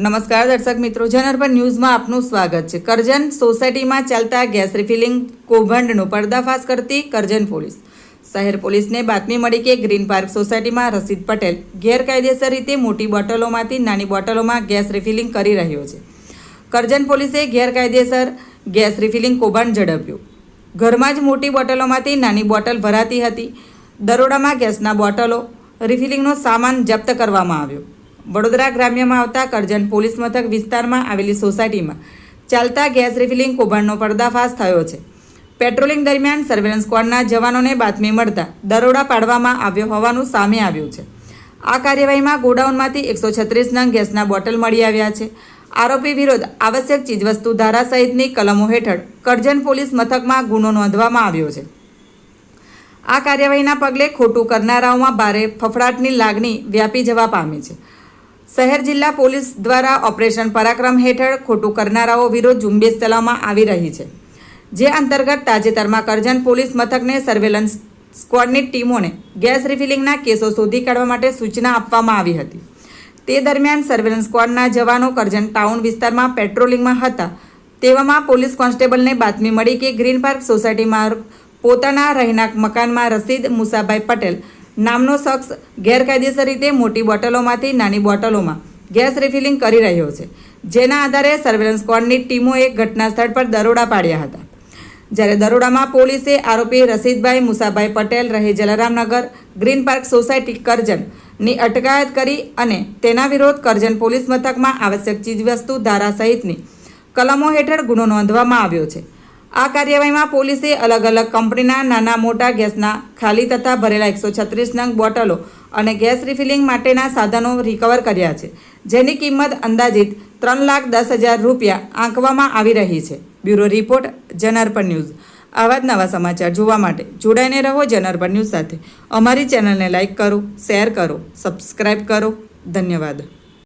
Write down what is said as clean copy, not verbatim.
નમસ્કાર દર્શક મિત્રો, જનઅર્બન ન્યૂઝમાં આપનું સ્વાગત છે। કરજણ સોસાયટીમાં ચાલતા ગેસ રિફિલિંગ કૌભાંડનો પર્દાફાશ કરતી કરજણ પોલીસ। શહેર પોલીસને બાતમી મળી કે ગ્રીન પાર્ક સોસાયટીમાં રસીદ પટેલ ગેરકાયદેસર રીતે મોટી બોટલોમાંથી નાની બોટલોમાં ગેસ રિફિલિંગ કરી રહ્યો છે। કરજણ પોલીસે ગેરકાયદેસર ગેસ રિફિલિંગ કૌભાંડ ઝડપ્યું। ઘરમાં જ મોટી બોટલોમાંથી નાની બોટલ ભરાતી હતી। દરોડામાં ગેસના બોટલો રિફિલિંગનો સામાન જપ્ત કરવામાં આવ્યો। વડોદરા ગ્રામ્યમાં આવતા કરજણ પોલીસ મથક વિસ્તારમાં આવેલી સોસાયટીમાં ચાલતા ગેસ રિફિલિંગ કૌભાંડનો પર્દાફાશ થયો છે। પેટ્રોલિંગ દરમિયાન સર્વેલન્સ સ્ક્વોડના જવાનોને બાતમી મળતા દરોડા પાડવામાં આવ્યો હોવાનું સામે આવ્યું છે। આ કાર્યવાહીમાં ગોડાઉનમાંથી 136 નંગ ગેસના બોટલ મળી આવ્યા છે। આરોપી વિરુદ્ધ આવશ્યક ચીજવસ્તુ ધારા સહિતની કલમો હેઠળ કરજણ પોલીસ મથકમાં ગુનો નોંધવામાં આવ્યો છે। આ કાર્યવાહીના પગલે ખોટું કરનારાઓમાં ભારે ફફડાટની લાગણી વ્યાપી જવા પામી છે। શહેર જિલ્લા પોલીસ દ્વારા ઓપરેશન પરાક્રમ હેઠળ ખોટું કરનારાઓ વિરુદ્ધ ઝુંબેશ ચલાવવામાં આવી રહી છે, જે અંતર્ગત તાજેતરમાં કરજણ પોલીસ મથકને સર્વેલન્સ સ્ક્વોડની ટીમોને ગેસ રિફિલિંગના કેસો શોધી કાઢવા માટે સૂચના આપવામાં આવી હતી। તે દરમિયાન સર્વેલન્સ સ્ક્વોડના જવાનો કરજણ ટાઉન વિસ્તારમાં પેટ્રોલિંગમાં હતા। તેવામાં પોલીસ કોન્સ્ટેબલને બાતમી મળી કે ગ્રીન પાર્ક સોસાયટીમાં પોતાના રહેણાંક મકાનમાં રસીદ મુસાભાઈ પટેલ નામનો શખ્સ ગેરકાયદેસર રીતે મોટી બોટલોમાંથી નાની બોટલોમાં ગેસ રિફિલિંગ કરી રહ્યો છે, જેના આધારે સર્વેલન્સ સ્ક્વોડની ટીમોએ ઘટના સ્થળ પર દરોડા પાડ્યા હતા। જ્યારે દરોડામાં પોલીસે આરોપી રસીદભાઈ મુસાભાઈ પટેલ રહે જલારામનગર ગ્રીન પાર્ક સોસાયટી કરજણની અટકાયત કરી અને તેના વિરુદ્ધ કરજણ પોલીસ મથકમાં આવશ્યક ચીજવસ્તુ ધારા સહિતની કલમો હેઠળ ગુનો નોંધવામાં આવ્યો છે। આ કાર્યવાહીમાં પોલીસે અલગ અલગ કંપનીના નાના મોટા ગેસના ખાલી તથા ભરેલા 136 નંગ બોટલો અને ગેસ રિફિલિંગ માટેના સાધનો રિકવર કર્યા છે, જેની કિંમત અંદાજિત 3,10,000 રૂપિયા આંકવામાં આવી રહી છે। બ્યુરો રિપોર્ટ, જનઅર્બન ન્યૂઝ। આવા જ નવા સમાચાર જોવા માટે જોડાઈને રહો જનઅર્બન ન્યૂઝ સાથે। અમારી ચેનલને લાઇક કરો, શેર કરો, સબસ્ક્રાઇબ કરો। ધન્યવાદ।